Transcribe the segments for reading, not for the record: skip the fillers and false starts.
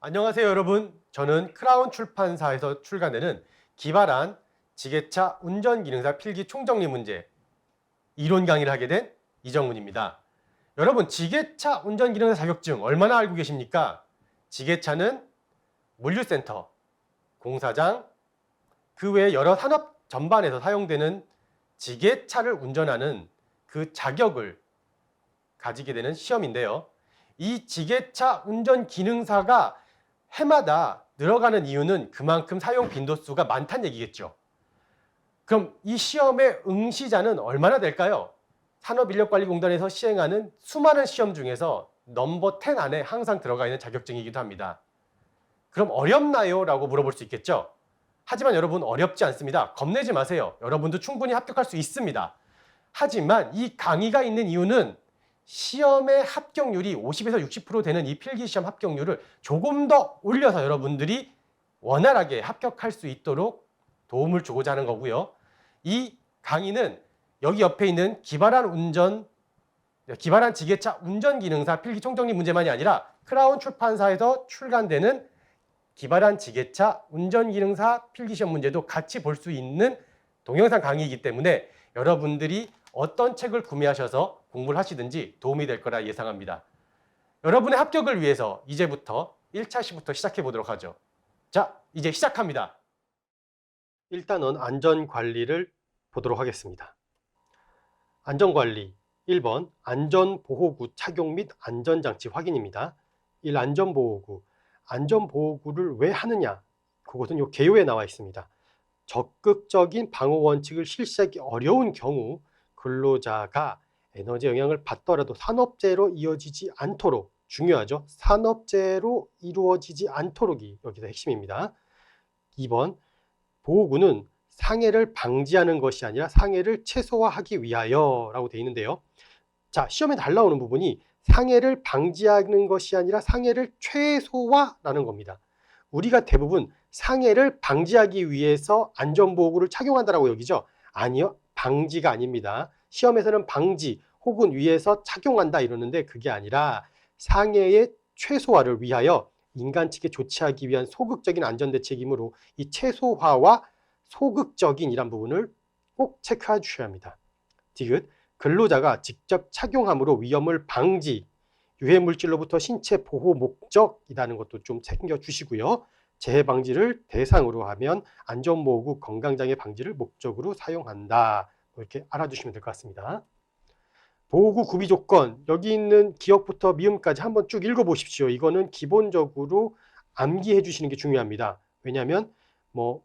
안녕하세요 여러분. 저는 크라운 출판사에서 출간되는 기발한 지게차 운전기능사 필기 총정리 문제 이론 강의를 하게 된 이정훈입니다. 여러분, 지게차 운전기능사 자격증 얼마나 알고 계십니까? 지게차는 물류센터, 공사장, 그 외에 여러 산업 전반에서 사용되는 지게차를 운전하는 그 자격을 가지게 되는 시험인데요. 이 지게차 운전기능사가 해마다 늘어가는 이유는 그만큼 사용 빈도수가 많다는 얘기겠죠. 그럼 이 시험의 응시자는 얼마나 될까요? 산업인력관리공단에서 시행하는 수많은 시험 중에서 넘버 10 안에 항상 들어가 있는 자격증이기도 합니다. 그럼 어렵나요? 라고 물어볼 수 있겠죠. 하지만 여러분, 어렵지 않습니다. 겁내지 마세요. 여러분도 충분히 합격할 수 있습니다. 하지만 이 강의가 있는 이유는 시험의 합격률이 50에서 60% 되는 이 필기시험 합격률을 조금 더 올려서 여러분들이 원활하게 합격할 수 있도록 도움을 주고자 하는 거고요. 이 강의는 여기 옆에 있는 기발한 지게차 운전기능사 필기 총정리 문제만이 아니라 크라운 출판사에서 출간되는 기발한 지게차 운전기능사 필기시험 문제도 같이 볼 수 있는 동영상 강의이기 때문에 여러분들이 어떤 책을 구매하셔서 공부를 하시든지 도움이 될 거라 예상합니다. 여러분의 합격을 위해서 이제부터 1차 시부터 시작해 보도록 하죠. 자, 이제 시작합니다. 일단은 안전관리를 보도록 하겠습니다. 안전관리 1번 안전보호구 착용 및 안전장치 확인입니다. 1. 안전보호구. 안전보호구를 왜 하느냐? 그것은 이 개요에 나와 있습니다. 적극적인 방호 원칙을 실시하기 어려운 경우 근로자가 에너지 영향을 받더라도 산업재해로 이어지지 않도록, 중요하죠. 산업재해로 이루어지지 않도록이 여기서 핵심입니다. 2번 보호구는 상해를 방지하는 것이 아니라 상해를 최소화하기 위하여 라고 되어 있는데요. 자, 시험에 잘 나오는 부분이 상해를 방지하는 것이 아니라 상해를 최소화라는 겁니다. 우리가 대부분 상해를 방지하기 위해서 안전보호구를 착용한다라고 여기죠. 아니요, 방지가 아닙니다. 시험에서는 방지 혹은 위해서 착용한다 이러는데 그게 아니라 상해의 최소화를 위하여 인간 측에 좋지 하기 위한 소극적인 안전대책이므로 이 최소화와 소극적인 이란 부분을 꼭 체크해 주셔야 합니다. 디귿, 근로자가 직접 착용함으로 위험을 방지, 유해물질로부터 신체 보호 목적이라는 것도 좀 챙겨주시고요. 재해 방지를 대상으로 하면 안전보호구 건강장애 방지를 목적으로 사용한다. 이렇게 알아두시면 될 것 같습니다. 보호구 구비 조건, 여기 있는 기억부터 미음까지 한번 쭉 읽어보십시오. 이거는 기본적으로 암기해 주시는 게 중요합니다. 왜냐하면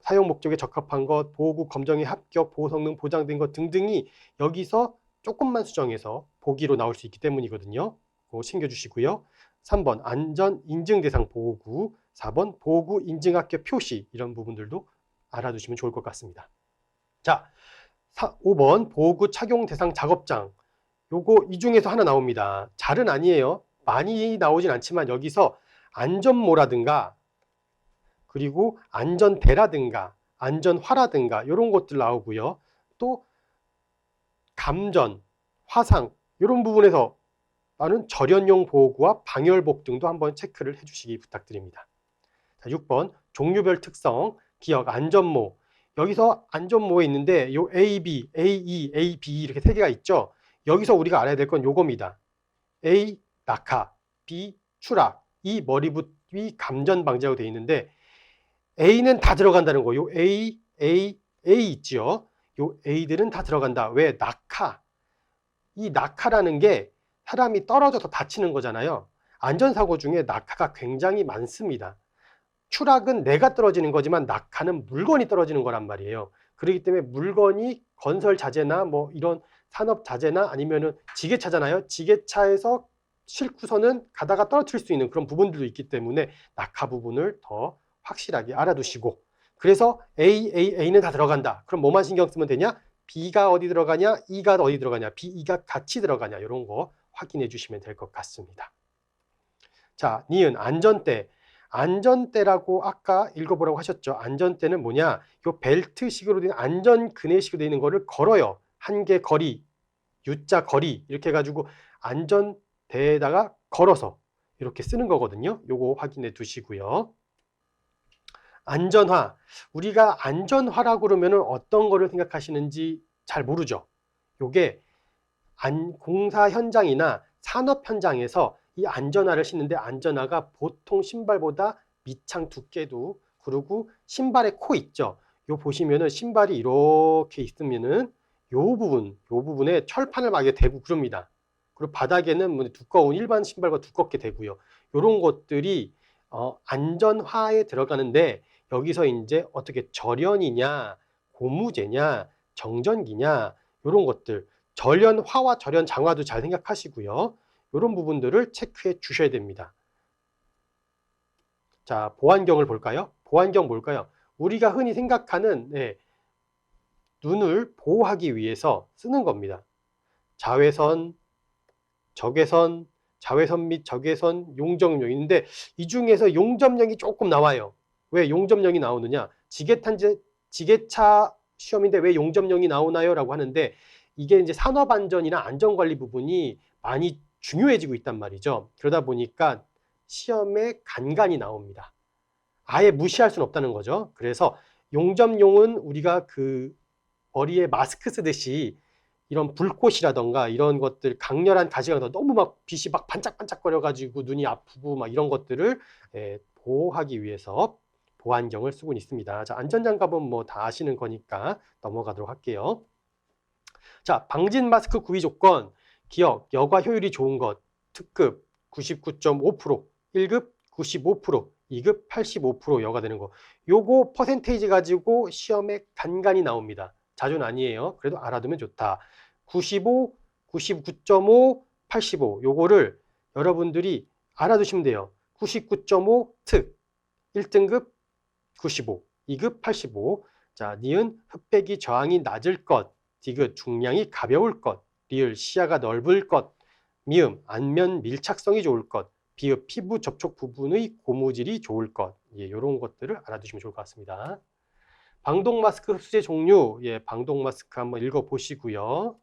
사용 목적에 적합한 것, 보호구 검정의 합격, 보호 성능 보장된 것 등등이 여기서 조금만 수정해서 보기로 나올 수 있기 때문이거든요. 그거 챙겨주시고요. 3번 안전 인증 대상 보호구, 4번 보호구 인증 합격 표시, 이런 부분들도 알아두시면 좋을 것 같습니다. 자, 5번 보호구 착용 대상 작업장. 요거 이 중에서 하나 나옵니다. 잘은 아니에요. 많이 나오진 않지만 여기서 안전모라든가 그리고 안전대라든가 안전화라든가 이런 것들 나오고요. 또 감전, 화상 이런 부분에서 나는 절연용 보호구와 방열복 등도 한번 체크를 해주시기 부탁드립니다. 자, 6번 종류별 특성, 기억, 안전모. 여기서 안전모에 있는데 요 A, B, AE, AB 이렇게 세 개가 있죠. 여기서 우리가 알아야 될 건 요겁니다. A, 낙하, B, 추락, E, 머리붓이 감전 방지라고 되어 있는데 A는 다 들어간다는 거. 요 A, A, A 있지요. 요 A들은 다 들어간다. 왜? 낙하. 이 낙하라는 게 사람이 떨어져서 다치는 거잖아요. 안전사고 중에 낙하가 굉장히 많습니다. 추락은 내가 떨어지는 거지만 낙하는 물건이 떨어지는 거란 말이에요. 그렇기 때문에 물건이 건설 자재나 이런 산업 자재나 아니면은 지게차잖아요. 지게차에서 싣고서는 가다가 떨어뜨릴 수 있는 그런 부분들도 있기 때문에 낙하 부분을 더 확실하게 알아두시고, 그래서 A는 다 들어간다. 그럼 뭐만 신경 쓰면 되냐? B가 어디 들어가냐? E가 어디 들어가냐? B, E가 같이 들어가냐? 이런 거 확인해 주시면 될 것 같습니다. 자, 니은 안전대. 안전대라고 아까 읽어보라고 하셨죠. 안전대는 뭐냐? 요 벨트식으로 된 안전그네식으로 되어 있는 거를 걸어요. 한 개 거리, U자 거리 이렇게 해가지고 안전대에다가 걸어서 이렇게 쓰는 거거든요. 요거 확인해 두시고요. 안전화. 우리가 안전화라고 그러면 어떤 거를 생각하시는지 잘 모르죠. 요게 공사 현장이나 산업 현장에서 이 안전화를 신는데 안전화가 보통 신발보다 밑창 두께도, 그리고 신발의 코 있죠. 요 보시면은 신발이 이렇게 있으면은 요 부분에 철판을 막 대고 그럽니다. 그리고 바닥에는 뭐 두꺼운 일반 신발과 두껍게 되고요. 요런 것들이 안전화에 들어가는데, 여기서 이제 어떻게 절연이냐, 고무재냐, 정전기냐, 요런 것들, 절연화와 절연장화도 잘 생각하시고요. 이런 부분들을 체크해 주셔야 됩니다. 자, 보안경을 볼까요? 보안경 뭘까요? 우리가 흔히 생각하는 눈을 보호하기 위해서 쓰는 겁니다. 자외선, 적외선, 자외선 및 적외선, 용접용인데 이 중에서 용접용이 조금 나와요. 왜 용접용이 나오느냐? 지게차 시험인데 왜 용접용이 나오나요? 라고 하는데, 이게 이제 산업안전이나 안전관리 부분이 많이 중요해지고 있단 말이죠. 그러다 보니까 시험에 간간이 나옵니다. 아예 무시할 수는 없다는 거죠. 그래서 용접용은 우리가 그 머리에 마스크 쓰듯이 이런 불꽃이라던가 이런 것들, 강렬한 가시가 너무 막 빛이 막 반짝반짝거려 가지고 눈이 아프고 막 이런 것들을 보호하기 위해서 보안경을 쓰고 있습니다. 자, 안전장갑은 뭐 다 아시는 거니까 넘어가도록 할게요. 자, 방진 마스크 구비 조건, 기억, 여과 효율이 좋은 것, 특급 99.5%, 1급 95%, 2급 85% 여가 되는 거. 요거 퍼센테이지 가지고 시험에 간간히 나옵니다. 자주는 아니에요. 그래도 알아두면 좋다. 95, 99.5, 85 요거를 여러분들이 알아두시면 돼요. 99.5 특, 1등급 95, 2급 85. 자, 니은 흑백이 저항이 낮을 것, 디귿 중량이 가벼울 것, 리을 시야가 넓을 것, 미음 안면 밀착성이 좋을 것, 비읍 피부 접촉 부분의 고무질이 좋을 것. 이런 것들을 알아두시면 좋을 것 같습니다. 방독 마스크 흡수제 종류, 방독 마스크 한번 읽어보시고요.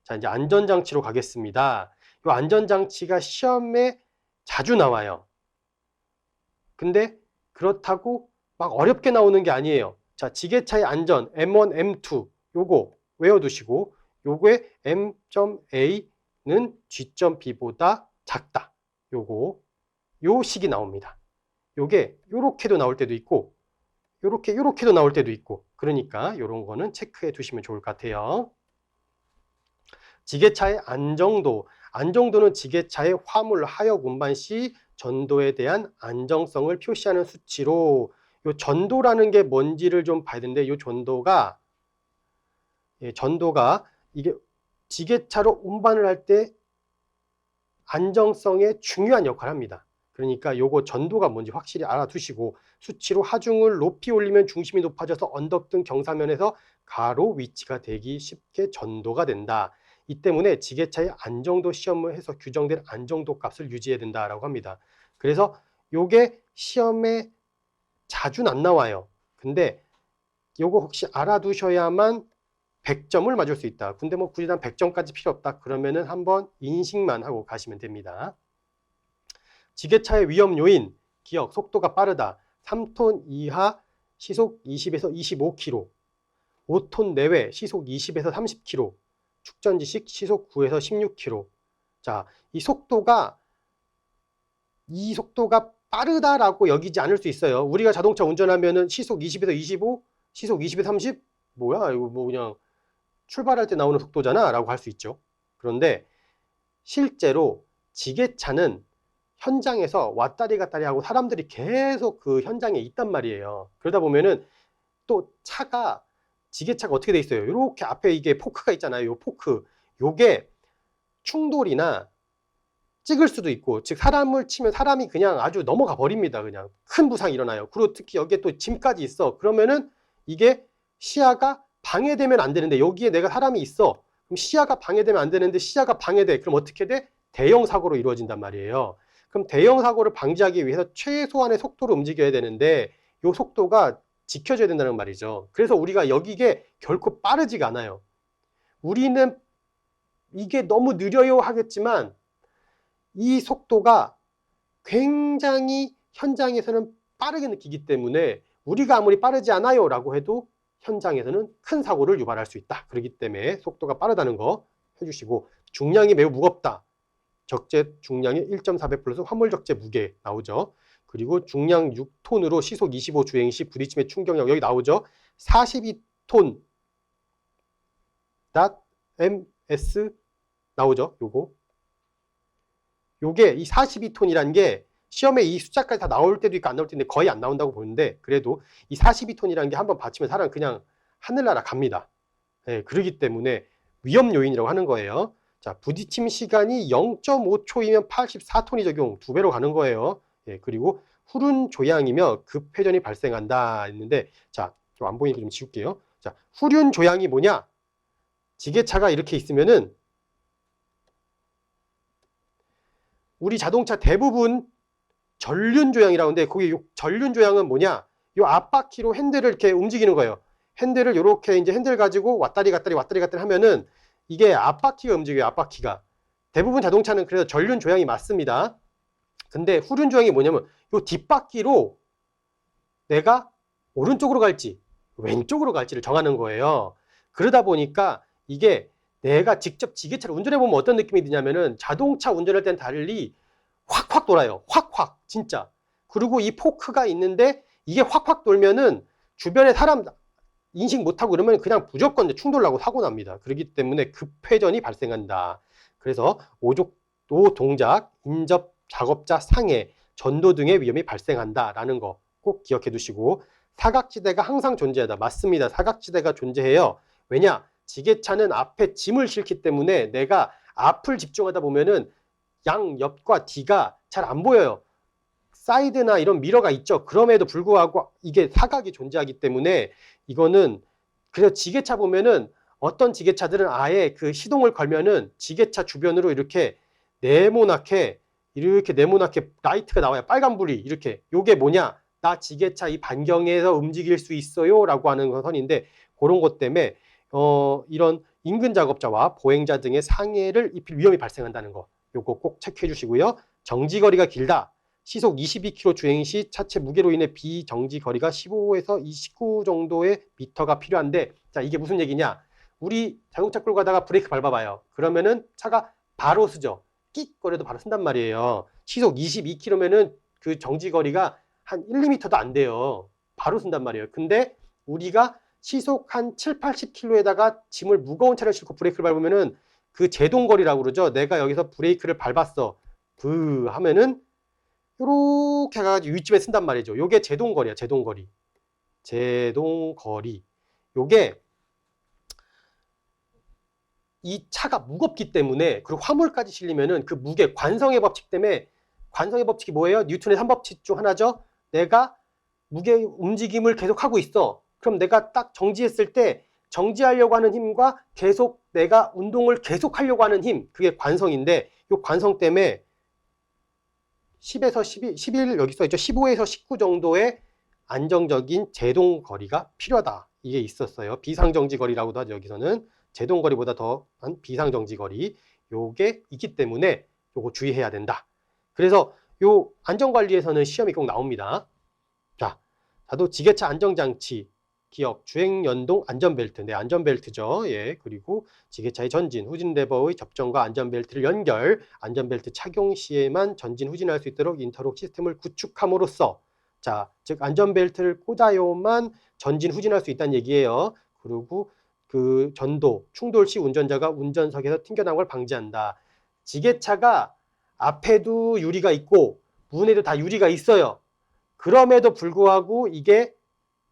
자, 이제 안전장치로 가겠습니다. 이 안전장치가 시험에 자주 나와요. 근데 그렇다고 막 어렵게 나오는 게 아니에요. 자, 지게차의 안전 M1, M2 요거 외워두시고, 요거의 M.A는 G.B보다 작다. 요 식이 나옵니다. 요게 요렇게도 나올 때도 있고 요렇게도 나올 때도 있고, 그러니까 요런 거는 체크해 두시면 좋을 것 같아요. 지게차의 안정도는 지게차의 화물 하역 운반 시 전도에 대한 안정성을 표시하는 수치로, 요 전도라는 게 뭔지를 좀 봐야 되는데, 요 전도가 이게 지게차로 운반을 할 때 안정성에 중요한 역할을 합니다. 그러니까 요거 전도가 뭔지 확실히 알아두시고, 수치로 하중을 높이 올리면 중심이 높아져서 언덕 등 경사면에서 가로 위치가 되기 쉽게 전도가 된다. 이 때문에 지게차의 안정도 시험을 해서 규정된 안정도 값을 유지해야 된다라고 합니다. 그래서 요게 시험에 자주는 안 나와요. 근데 요거 혹시 알아두셔야만 100점을 맞을 수 있다. 근데 뭐 굳이 난 100점까지 필요 없다. 그러면은 한번 인식만 하고 가시면 됩니다. 지게차의 위험 요인, 기억, 속도가 빠르다. 3톤 이하 시속 20에서 25km, 5톤 내외 시속 20에서 30km, 축전지식 시속 9에서 16km. 자, 이 속도가 빠르다라고 여기지 않을 수 있어요. 우리가 자동차 운전하면은 시속 20에서 25, 시속 20에서 30? 뭐야, 이거 뭐 그냥 출발할 때 나오는 속도잖아 라고 할 수 있죠. 그런데 실제로 지게차는 현장에서 왔다리 갔다리 하고 사람들이 계속 그 현장에 있단 말이에요. 그러다 보면은 또 지게차가 어떻게 돼 있어요? 이렇게 앞에 이게 포크가 있잖아요. 요 포크. 요게 충돌이나 찍을 수도 있고, 즉 사람을 치면 사람이 그냥 아주 넘어가 버립니다. 그냥 큰 부상이 일어나요. 그리고 특히 여기에 또 짐까지 있어. 그러면은 이게 시야가 방해되면 안 되는데, 여기에 내가 사람이 있어. 그럼 시야가 방해되면 안 되는데 시야가 방해돼. 그럼 어떻게 돼? 대형 사고로 이루어진단 말이에요. 그럼 대형 사고를 방지하기 위해서 최소한의 속도로 움직여야 되는데, 이 속도가 지켜져야 된다는 말이죠. 그래서 우리가 여기게 결코 빠르지가 않아요. 우리는 이게 너무 느려요 하겠지만 이 속도가 굉장히 현장에서는 빠르게 느끼기 때문에 우리가 아무리 빠르지 않아요 라고 해도 현장에서는 큰 사고를 유발할 수 있다. 그렇기 때문에 속도가 빠르다는 거 해주시고, 중량이 매우 무겁다. 적재 중량이 1.4배 플러스 화물 적재 무게 나오죠. 그리고 중량 6톤으로 시속 25 주행 시 부딪힘의 충격력 여기 나오죠. 42톤 .ms 나오죠. 요게 이 42톤이라는 게 시험에 이 숫자까지 다 나올 때도 있고 안 나올 때도 있는데 거의 안 나온다고 보는데, 그래도 이 42톤이라는 게 한번 받치면 사람 그냥 하늘나라 갑니다. 네, 그러기 때문에 위험 요인이라고 하는 거예요. 자, 부딪힘 시간이 0.5초이면 84톤이 적용 2배로 가는 거예요. 예, 그리고 후륜 조향이며 급회전이 발생한다 했는데, 자, 좀 안 보이니까 좀 지울게요. 자, 후륜 조향이 뭐냐? 지게차가 이렇게 있으면은 우리 자동차 대부분 전륜 조향이라고 하는데, 거기 전륜 조향은 뭐냐? 요 앞바퀴로 핸들을 이렇게 움직이는 거예요. 핸들을 요렇게 이제 핸들 가지고 왔다리 갔다리 하면은 이게 앞바퀴가 움직여요. 앞바퀴가. 대부분 자동차는 그래서 전륜 조향이 맞습니다. 근데 후륜 조향이 뭐냐면 요 뒷바퀴로 내가 오른쪽으로 갈지 왼쪽으로 갈지를 정하는 거예요. 그러다 보니까 이게 내가 직접 지게차를 운전해 보면 어떤 느낌이 드냐면은 자동차 운전할 때는 달리 확확 돌아요. 확확 진짜. 그리고 이 포크가 있는데 이게 확확 돌면은 주변에 사람 인식 못하고 그러면 그냥 무조건 충돌 나고 사고 납니다. 그렇기 때문에 급회전이 발생한다. 그래서 오족도 동작, 인접 작업자 상해, 전도 등의 위험이 발생한다라는 거 꼭 기억해 두시고, 사각지대가 항상 존재하다. 맞습니다. 사각지대가 존재해요. 왜냐? 지게차는 앞에 짐을 싣기 때문에 내가 앞을 집중하다 보면은 양 옆과 뒤가 잘 안 보여요. 사이드나 이런 미러가 있죠. 그럼에도 불구하고 이게 사각이 존재하기 때문에 이거는, 그래서 지게차 보면은 어떤 지게차들은 아예 그 시동을 걸면은 지게차 주변으로 이렇게 네모나게 라이트가 나와요. 빨간불이 이렇게. 요게 뭐냐? 나 지게차 이 반경에서 움직일 수 있어요 라고 하는 선인데, 그런 것 때문에 이런 인근 작업자와 보행자 등의 상해를 입힐 위험이 발생한다는 거, 요거 꼭 체크해 주시고요. 정지거리가 길다. 시속 22km 주행 시 차체 무게로 인해 비정지 거리가 15에서 29 정도의 미터가 필요한데, 자, 이게 무슨 얘기냐? 우리 자동차 끌고 가다가 브레이크 밟아봐요. 그러면은 차가 바로 쓰죠. 끽 거려도 바로 쓴단 말이에요. 시속 22km면은 그 정지 거리가 한 1, 2m도 안 돼요. 바로 쓴단 말이에요. 근데 우리가 시속 한 7, 80km에다가 짐을 무거운 차를 싣고 브레이크를 밟으면은 그 제동거리라고 그러죠. 내가 여기서 브레이크를 밟았어. 브 하면은 요렇게 가가지고 위쯤에 쓴단 말이죠. 요게 제동거리야. 제동거리. 요게 이 차가 무겁기 때문에, 그리고 화물까지 실리면은 그 무게, 관성의 법칙 때문에, 관성의 법칙이 뭐예요? 뉴턴의 3법칙 중 하나죠. 내가 무게 움직임을 계속 하고 있어. 그럼 내가 딱 정지했을 때 정지하려고 하는 힘과 계속 내가 운동을 계속 하려고 하는 힘, 그게 관성인데, 요 관성 때문에 10에서 11 여기 써있죠. 15에서 19 정도의 안정적인 제동거리가 필요하다. 이게 있었어요. 비상정지거리라고도 하죠. 여기서는 제동거리보다 더한 비상정지거리, 요게 있기 때문에 요거 주의해야 된다. 그래서 요 안전관리에서는 시험이 꼭 나옵니다. 자, 자도 지게차 안정장치 기억, 주행연동 안전벨트. 네, 안전벨트죠. 예, 그리고 지게차의 전진, 후진 레버의 접점과 안전벨트를 연결, 안전벨트 착용 시에만 전진, 후진할 수 있도록 인터록 시스템을 구축함으로써, 자, 즉 안전벨트를 꽂아야만 전진, 후진할 수 있다는 얘기예요. 그리고 그 전도, 충돌 시 운전자가 운전석에서 튕겨나온 걸 방지한다. 지게차가 앞에도 유리가 있고 문에도 다 유리가 있어요. 그럼에도 불구하고 이게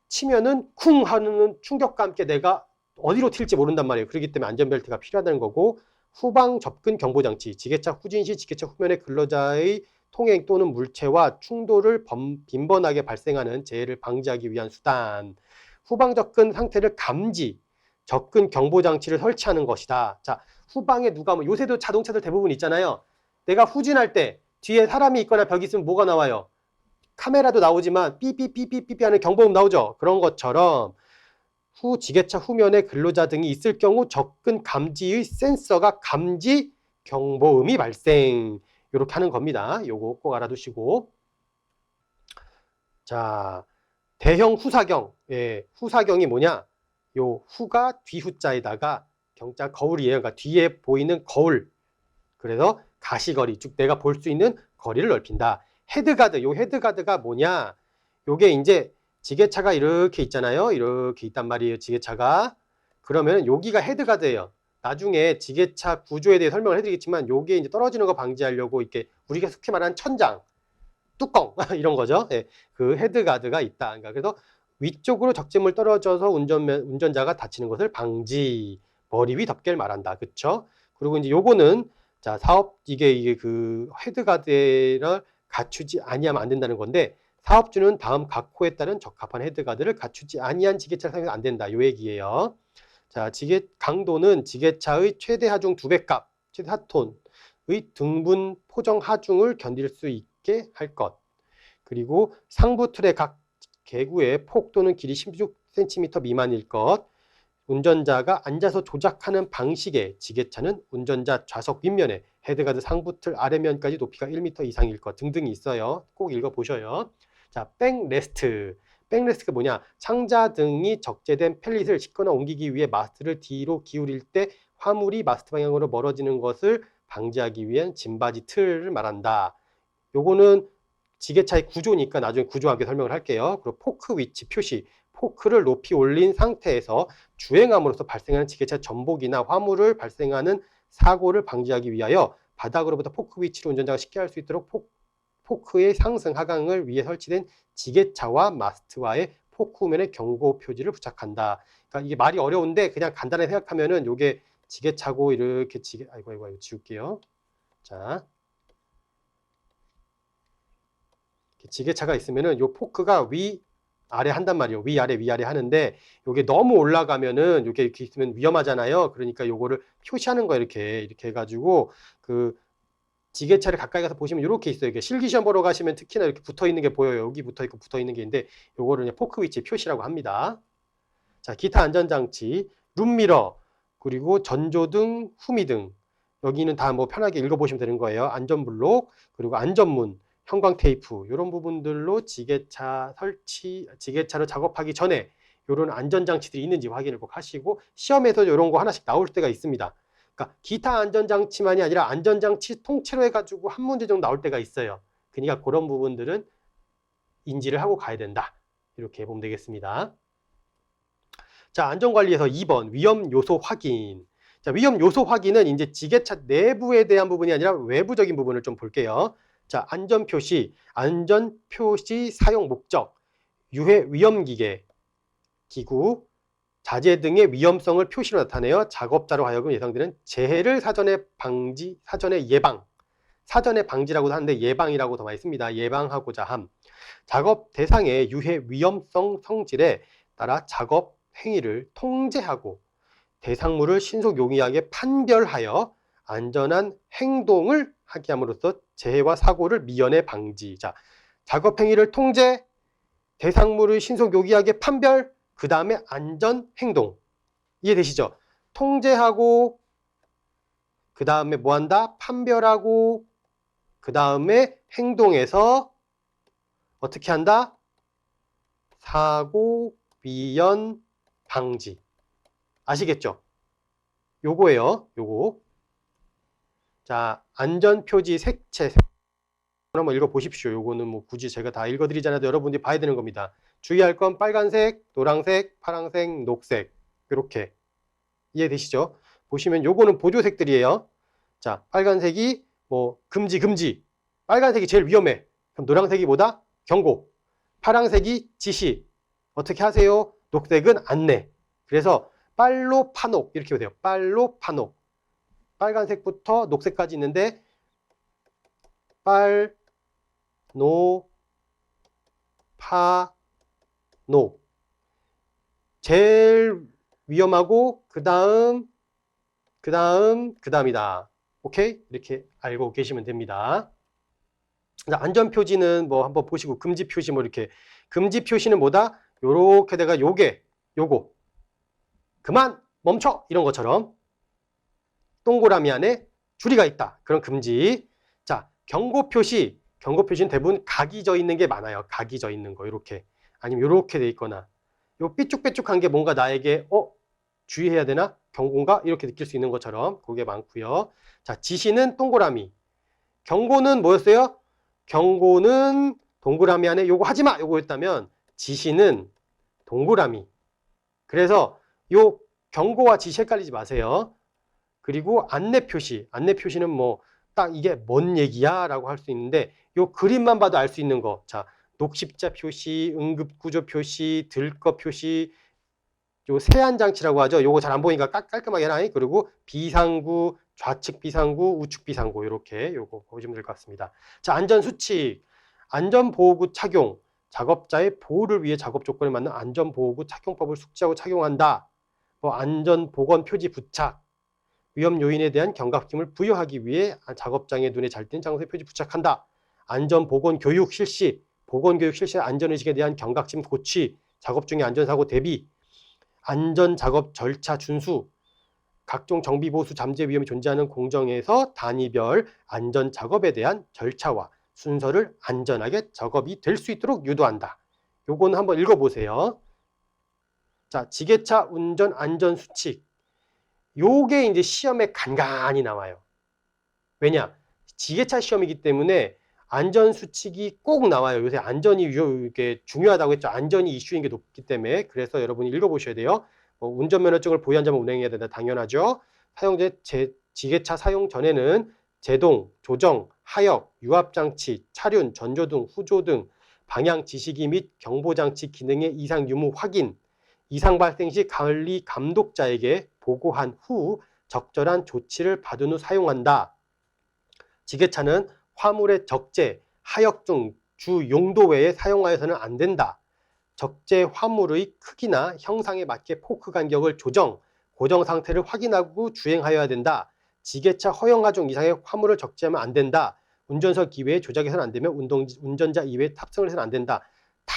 치면은 쿵 하는 충격과 함께 내가 어디로 튈지 모른단 말이에요. 그렇기 때문에 안전벨트가 필요하다는 거고, 후방 접근 경보장치, 지게차 후진 시 지게차 후면의 근로자의 통행 또는 물체와 충돌을 빈번하게 발생하는 재해를 방지하기 위한 수단. 후방 접근 상태를 감지, 접근 경보장치를 설치하는 것이다. 자, 후방에 누가 뭐 요새도 자동차들 대부분 있잖아요. 내가 후진할 때 뒤에 사람이 있거나 벽이 있으면 뭐가 나와요? 카메라도 나오지만 삐삐삐삐삐 하는 경보음 나오죠. 그런 것처럼 후 지게차 후면에 근로자 등이 있을 경우 접근 감지의 센서가 감지 경보음이 발생. 이렇게 하는 겁니다. 요거 꼭 알아두시고. 자, 대형 후사경. 예, 후사경이 뭐냐? 요 후가 뒤후자에다가 경자 거울이에요. 그러니까 뒤에 보이는 거울. 그래서 가시거리, 즉 내가 볼 수 있는 거리를 넓힌다. 헤드가드, 요 헤드가드가 뭐냐? 요게 이제 지게차가 이렇게 있잖아요. 이렇게 있단 말이에요. 지게차가. 그러면 여기가 헤드가드예요. 나중에 지게차 구조에 대해 설명을 해드리겠지만 요게 이제 떨어지는 거 방지하려고 이렇게 우리가 속히 말하는 천장, 뚜껑 이런 거죠. 예, 그 헤드가드가 있다. 그러니까 그래서 위쪽으로 적재물 떨어져서 운전자가 다치는 것을 방지, 머리 위 덮개를 말한다. 그렇죠? 그리고 이제 요거는 자, 이게 그 헤드가드를 갖추지 아니하면 안 된다는 건데 사업주는 다음 각 호에 따른 적합한 헤드가드를 갖추지 아니한 지게차를 사용해서 안 된다. 요 얘기예요. 자, 강도는 지게차의 최대 하중 2배값, 최대 4톤의 등분 포정 하중을 견딜 수 있게 할 것. 그리고 상부 틀의 각 개구의 폭도는 길이 16cm 미만일 것. 운전자가 앉아서 조작하는 방식의 지게차는 운전자 좌석 윗면에 헤드가드 상부틀 아래면까지 높이가 1m 이상일 것 등등이 있어요. 꼭 읽어보셔요. 자, 백레스트. 백레스트가 뭐냐? 창자 등이 적재된 펠릿을 싣거나 옮기기 위해 마스트를 뒤로 기울일 때 화물이 마스트 방향으로 멀어지는 것을 방지하기 위한 짐바지 틀을 말한다. 요거는 지게차의 구조니까 나중에 구조하게 설명을 할게요. 그리고 포크 위치 표시. 포크를 높이 올린 상태에서 주행함으로써 발생하는 지게차 전복이나 화물을 발생하는 사고를 방지하기 위하여 바닥으로부터 포크 위치를 운전자가 쉽게 할 수 있도록 포크의 상승 하강을 위해 설치된 지게차와 마스트와의 포크 우면에 경고 표지를 부착한다. 그러니까 이게 말이 어려운데 그냥 간단하게 생각하면은 요게 지게차고 이렇게 아이고 지울게요. 자, 지게차가 있으면은 요 포크가 위 아래 한단 말이에요. 위아래 위아래 하는데 요게 너무 올라가면은 요게 이렇게 있으면 위험하잖아요. 그러니까 요거를 표시하는 거예요. 이렇게 해가지고 그 지게차를 가까이 가서 보시면 이렇게 있어요. 이게 실기시험 보러 가시면 특히나 이렇게 붙어 있는 게 보여요. 여기 붙어 있고 붙어 있는 게 있는데 요거를 그냥 포크 위치 표시라고 합니다. 자, 기타 안전장치, 룸미러, 그리고 전조등, 후미등. 여기는 다 뭐 편하게 읽어보시면 되는 거예요. 안전블록, 그리고 안전문, 형광 테이프 이런 부분들로 지게차로 작업하기 전에 이런 안전장치들이 있는지 확인을 꼭 하시고 시험에서 이런 거 하나씩 나올 때가 있습니다. 그러니까 기타 안전장치만이 아니라 안전장치 통째로 해가지고 한 문제 정도 나올 때가 있어요. 그러니까 그런 부분들은 인지를 하고 가야 된다. 이렇게 보면 되겠습니다. 자, 안전관리에서 2번 위험 요소 확인. 자, 위험 요소 확인은 이제 지게차 내부에 대한 부분이 아니라 외부적인 부분을 좀 볼게요. 자, 안전표시 사용 목적, 유해 위험기계, 기구, 자재 등의 위험성을 표시로 나타내어 작업자로 하여금 예상되는 재해를 사전에 예방. 사전에 방지라고도 하는데 예방이라고 더 많이 씁니다. 예방하고자 함. 작업 대상의 유해 위험성 성질에 따라 작업 행위를 통제하고 대상물을 신속 용이하게 판별하여 안전한 행동을 하게 함으로써 재해와 사고를 미연에 방지. 자, 작업 행위를 통제, 대상물을 신속 용이하게 판별, 그 다음에 안전 행동. 이해되시죠? 통제하고 그 다음에 뭐 한다? 판별하고 그 다음에 행동해서 어떻게 한다? 사고 미연 방지. 아시겠죠? 요거예요. 요거. 자, 안전표지 색채. 한번 읽어보십시오. 요거는 뭐 굳이 제가 다 읽어드리지 않아도 여러분들이 봐야 되는 겁니다. 주의할 건 빨간색, 노란색, 파란색, 녹색. 이렇게. 이해되시죠? 보시면 요거는 보조색들이에요. 자, 빨간색이 뭐 금지. 빨간색이 제일 위험해. 그럼 노란색이 뭐다? 경고. 파란색이 지시. 어떻게 하세요? 녹색은 안내. 그래서 빨로 파녹 이렇게 돼요. 빨로 파녹. 빨간색부터 녹색까지 있는데 빨, 노, 파, 녹. 제일 위험하고 그 다음이다. 오케이? 이렇게 알고 계시면 됩니다. 안전표지는 뭐 한번 보시고 금지표시 뭐 이렇게 금지표시는 뭐다? 요렇게다가 요거 그만 멈춰 이런 것처럼 동그라미 안에 줄이가 있다. 그런 금지. 자, 경고 표시는 대부분 각이 져 있는 게 많아요. 각이 져 있는 거 이렇게 아니면 이렇게 돼 있거나 요 삐쭉삐쭉한 게 뭔가 나에게 주의해야 되나? 경고인가? 이렇게 느낄 수 있는 것처럼 그게 많고요. 자, 지시는 동그라미. 경고는 뭐였어요? 경고는 동그라미 안에 요거 하지 마! 요거였다면 지시는 동그라미. 그래서 요 경고와 지시 헷갈리지 마세요. 그리고 안내 표시는 뭐 딱 이게 뭔 얘기야? 라고 할 수 있는데 요 그림만 봐도 알 수 있는 거. 자, 녹십자 표시, 응급구조 표시, 들거 표시, 요 세안장치라고 하죠. 요거 잘 안 보이니까 깔끔하게 하나. 그리고 비상구, 좌측 비상구, 우측 비상구 이렇게 요거 보시면 될 것 같습니다. 자, 안전수칙, 안전보호구 착용, 작업자의 보호를 위해 작업 조건에 맞는 안전보호구 착용법을 숙지하고 착용한다. 뭐 안전보건 표지 부착, 위험 요인에 대한 경각심을 부여하기 위해 작업장의 눈에 잘 띄는 장소에 표지 부착한다. 안전보건교육 실시, 보건교육 실시 안전의식에 대한 경각심 고취, 작업 중의 안전사고 대비, 안전작업 절차 준수, 각종 정비보수 잠재 위험이 존재하는 공정에서 단위별 안전작업에 대한 절차와 순서를 안전하게 작업이 될 수 있도록 유도한다. 요거는 한번 읽어보세요. 자, 지게차 운전 안전수칙. 요게 이제 시험에 간간히 나와요. 왜냐? 지게차 시험이기 때문에 안전수칙이 꼭 나와요. 요새 안전이 이게 중요하다고 했죠. 안전이 이슈인 게 높기 때문에. 그래서 여러분이 읽어보셔야 돼요. 운전면허증을 보유한 자만 운행해야 된다. 당연하죠. 지게차 사용 전에는 제동, 조정, 하역, 유압장치, 차륜, 전조등, 후조등, 방향 지시기 및 경보장치 기능의 이상 유무 확인, 이상 발생 시 관리 감독자에게 보고한 후 적절한 조치를 받은 후 사용한다. 지게차는 화물의 적재, 하역 등 주 용도 외에 사용하여서는 안 된다. 적재 화물의 크기나 형상에 맞게 포크 간격을 조정, 고정 상태를 확인하고 주행하여야 된다. 지게차 허용하종 이상의 화물을 적재하면 안 된다. 운전석 이외에 조작해서는 안 되며 운전자 이외에 탑승을 해서는 안 된다. 다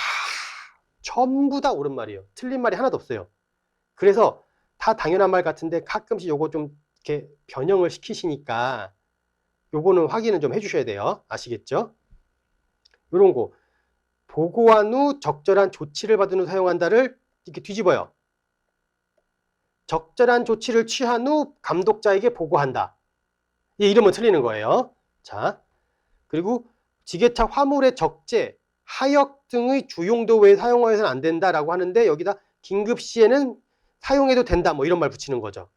전부 다 옳은 말이에요. 틀린 말이 하나도 없어요. 그래서 다 당연한 말 같은데 가끔씩 요거 좀 이렇게 변형을 시키시니까 요거는 확인은 좀 해주셔야 돼요. 아시겠죠? 요런 거. 보고한 후 적절한 조치를 받은 후 사용한다를 이렇게 뒤집어요. 적절한 조치를 취한 후 감독자에게 보고한다. 이 이름은 틀리는 거예요. 자, 그리고 지게차 화물의 적재, 하역 등의 주용도 외에 사용하여서는 안 된다라고 하는데 여기다 긴급 시에는 사용해도 된다 뭐 이런 말 붙이는 거죠.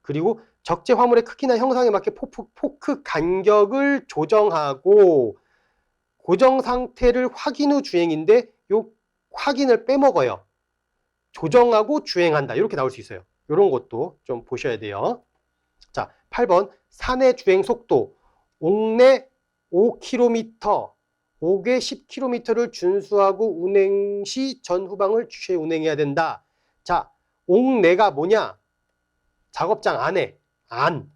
그리고 적재 화물의 크기나 형상에 맞게 포크 간격을 조정하고 고정 상태를 확인 후 주행인데 요 확인을 빼먹어요. 조정하고 주행한다. 이렇게 나올 수 있어요. 이런 것도 좀 보셔야 돼요. 자, 8번 사내 주행 속도 옥내 5km, 옥외 10km를 준수하고 운행 시 전후방을 주시해 운행해야 된다. 자, 옥내가 뭐냐? 작업장 안에, 안.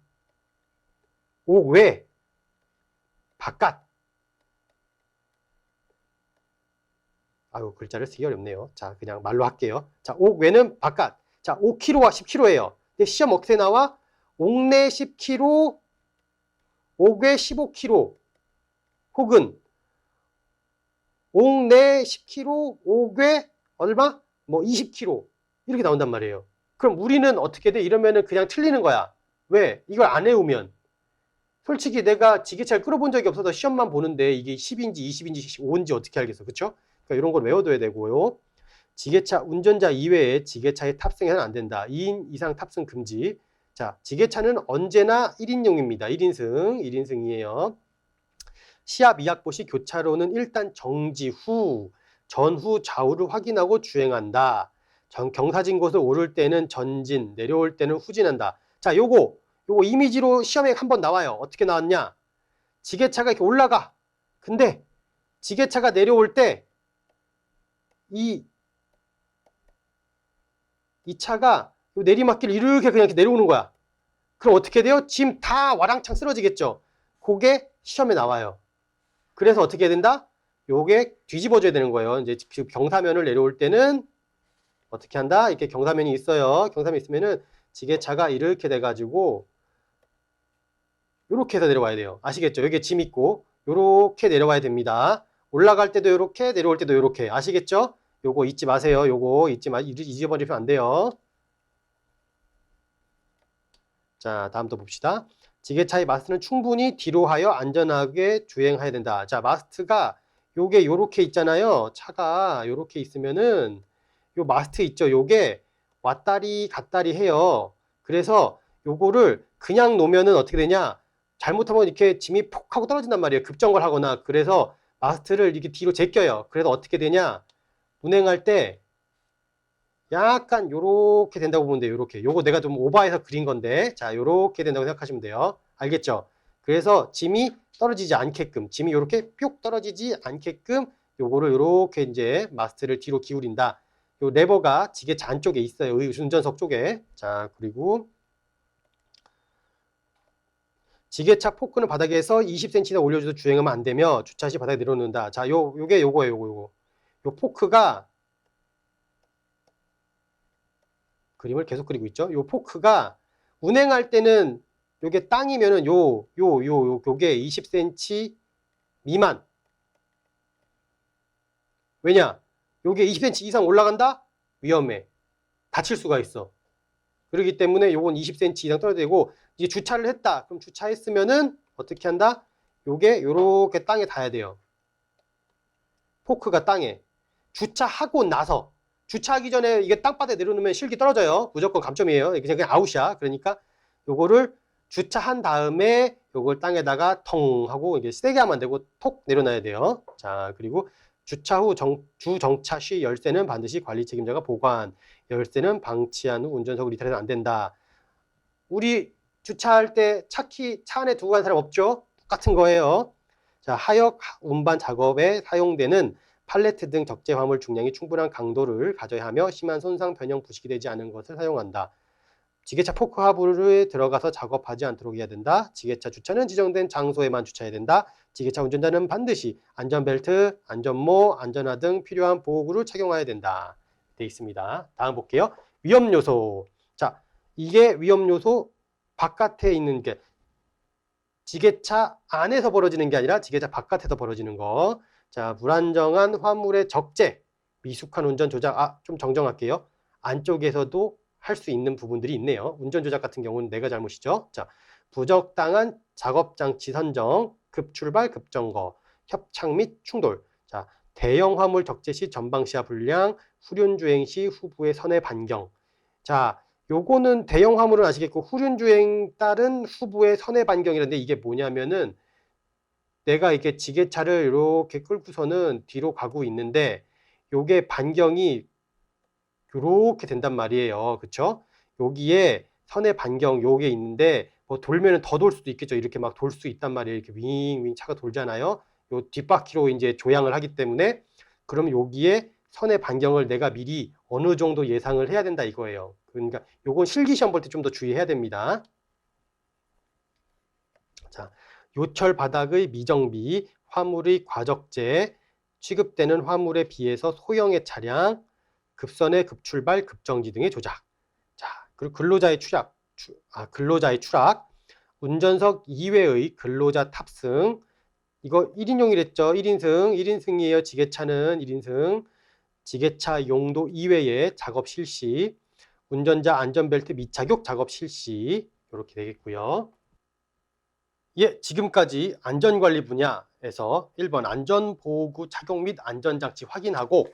옥외, 바깥. 아유, 글자를 쓰기 어렵네요. 자, 그냥 말로 할게요. 자, 옥외는 바깥. 자, 5km와 10km예요. 근데 시험 어떻게 나와? 옥내 10km, 옥외 15km. 혹은 옥내 10km, 옥외 얼마? 뭐 20km. 이렇게 나온단 말이에요. 그럼 우리는 어떻게 돼? 이러면은 그냥 틀리는 거야. 왜? 이걸 안 외우면. 솔직히 내가 지게차를 끌어본 적이 없어서 시험만 보는데 이게 10인지 20인지 5인지 어떻게 알겠어. 그쵸? 그러니까 이런 걸 외워둬야 되고요. 지게차 운전자 이외에 지게차에 탑승해서는 안 된다. 2인 이상 탑승 금지. 자, 지게차는 언제나 1인용입니다. 1인승이에요. 시합 이학보 시 교차로는 일단 정지 후 전후 좌우를 확인하고 주행한다. 경사진 곳을 오를 때는 전진, 내려올 때는 후진한다. 자, 요거 이미지로 시험에 한번 나와요. 어떻게 나왔냐? 지게차가 이렇게 올라가. 근데 지게차가 내려올 때 이 차가 내리막길을 이렇게 그냥 이렇게 내려오는 거야. 그럼 어떻게 돼요? 짐 다 와랑창 쓰러지겠죠? 그게 시험에 나와요. 그래서 어떻게 해야 된다? 요게 뒤집어줘야 되는 거예요. 이제 경사면을 내려올 때는 어떻게 한다? 이렇게 경사면이 있어요. 경사면이 있으면은 지게차가 이렇게 돼가지고 이렇게 해서 내려와야 돼요. 아시겠죠? 여기에 짐 있고 요렇게 내려와야 됩니다. 올라갈 때도 요렇게, 내려올 때도 요렇게. 아시겠죠? 요거 잊지 마세요. 요거 잊어버리면 안 돼요. 자, 다음 또 봅시다. 지게차의 마스트는 충분히 뒤로 하여 안전하게 주행해야 된다. 자, 마스트가 요게 요렇게 있잖아요. 차가 요렇게 있으면은 요 마스트 있죠. 요게 왔다리 갔다리 해요. 그래서 요거를 그냥 놓으면은 어떻게 되냐? 잘못하면 이렇게 짐이 폭 하고 떨어진단 말이에요. 급정거를 하거나. 그래서 마스트를 이렇게 뒤로 제껴요. 그래서 어떻게 되냐? 운행할 때 약간 요렇게 된다고 보면 돼요. 요렇게. 요거 내가 좀 오버해서 그린 건데, 자, 요렇게 된다고 생각하시면 돼요. 알겠죠? 그래서 짐이 떨어지지 않게끔, 짐이 요렇게 뿅 떨어지지 않게끔 요거를 요렇게 이제 마스트를 뒤로 기울인다. 요 레버가 지게차 안쪽에 있어요. 운전석 쪽에. 자, 그리고 지게차 포크는 바닥에서 20cm나 올려줘도 주행하면 안 되며 주차 시 바닥에 내려놓는다. 자, 요게 요거예요. 요거. 요 포크가 그림을 계속 그리고 있죠. 요 포크가 운행할 때는 요게 땅이면은 요게 20cm 미만. 왜냐? 요게 20cm 이상 올라간다? 위험해. 다칠 수가 있어. 그렇기 때문에 요건 20cm 이상 떨어져야 되고, 이제 주차를 했다. 그럼 주차했으면은 어떻게 한다? 요게 요렇게 땅에 닿아야 돼요. 포크가 땅에. 주차하고 나서, 주차하기 전에 이게 땅바닥에 내려놓으면 실기 떨어져요. 무조건 감점이에요. 이게 그냥 아웃이야. 그러니까 요거를 주차한 다음에 요걸 땅에다가 텅 하고 이게 세게 하면 안 되고 톡 내려놔야 돼요. 자, 그리고 주차 후 주정차 시 열쇠는 반드시 관리 책임자가 보관. 열쇠는 방치한 후 운전석을 이탈해서는 안 된다. 우리 주차할 때 차 안에 두고 가는 사람 없죠? 똑같은 거예요. 자, 하역 운반 작업에 사용되는 팔레트 등 적재 화물 중량이 충분한 강도를 가져야 하며 심한 손상, 변형, 부식이 되지 않은 것을 사용한다. 지게차 포크 하부에 들어가서 작업하지 않도록 해야 된다. 지게차 주차는 지정된 장소에만 주차해야 된다. 지게차 운전자는 반드시 안전벨트, 안전모, 안전화 등 필요한 보호구를 착용해야 된다. 돼 있습니다. 다음 볼게요. 위험 요소. 자, 이게 위험 요소 바깥에 있는 게 지게차 안에서 벌어지는 게 아니라 지게차 바깥에서 벌어지는 거. 자, 불안정한 화물의 적재, 미숙한 운전 조작. 좀 정정할게요. 안쪽에서도 할 수 있는 부분들이 있네요. 운전 조작 같은 경우는 내가 잘못이죠. 자, 부적당한 작업 장치 선정, 급출발, 급점거, 협착 및 충돌. 자, 대형 화물 적재 시 전방 시야 불량, 후륜 주행 시 후부의 선의 반경. 자, 요거는 대형 화물은 아시겠고 후륜 주행 따른 후부의 선의 반경이라는데 이게 뭐냐면은 내가 이렇게 지게차를 이렇게 끌고서는 뒤로 가고 있는데 요게 반경이 요렇게 된단 말이에요. 그쵸? 여기에 선의 반경 요게 있는데 뭐 돌면은 더 돌 수도 있겠죠. 이렇게 막 돌 수 있단 말이에요. 이렇게 윙윙 차가 돌잖아요. 요 뒷바퀴로 이제 조향을 하기 때문에 그럼 여기에 선의 반경을 내가 미리 어느 정도 예상을 해야 된다 이거예요. 그러니까 요건 실기 시험 볼 때 좀 더 주의해야 됩니다. 자, 요철 바닥의 미정비, 화물의 과적재, 취급되는 화물에 비해서 소형의 차량, 급선의 급출발, 급정지 등의 조작. 자, 그리고 근로자의 추락, 운전석 이외의 근로자 탑승. 이거 1인용이랬죠. 1인승, 1인승이에요. 지게차는 1인승. 지게차 용도 이외의 작업 실시, 운전자 안전벨트 미착용 작업 실시. 이렇게 되겠고요. 예, 지금까지 안전관리 분야에서 1번 안전보호구 착용 및 안전장치 확인하고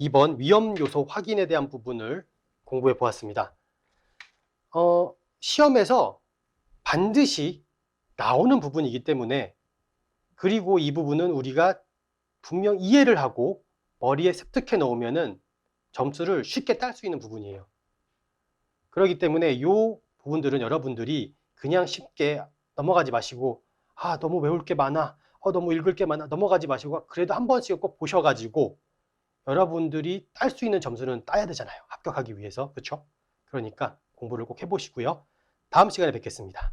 2번 위험요소 확인에 대한 부분을 공부해 보았습니다. 시험에서 반드시 나오는 부분이기 때문에 그리고 이 부분은 우리가 분명 이해를 하고 머리에 습득해 놓으면은 점수를 쉽게 딸 수 있는 부분이에요. 그렇기 때문에 이 부분들은 여러분들이 그냥 쉽게 넘어가지 마시고 너무 외울 게 많아, 너무 읽을 게 많아 넘어가지 마시고 그래도 한 번씩 꼭 보셔가지고 여러분들이 딸 수 있는 점수는 따야 되잖아요. 합격하기 위해서. 그렇죠? 그러니까 공부를 꼭 해보시고요. 다음 시간에 뵙겠습니다.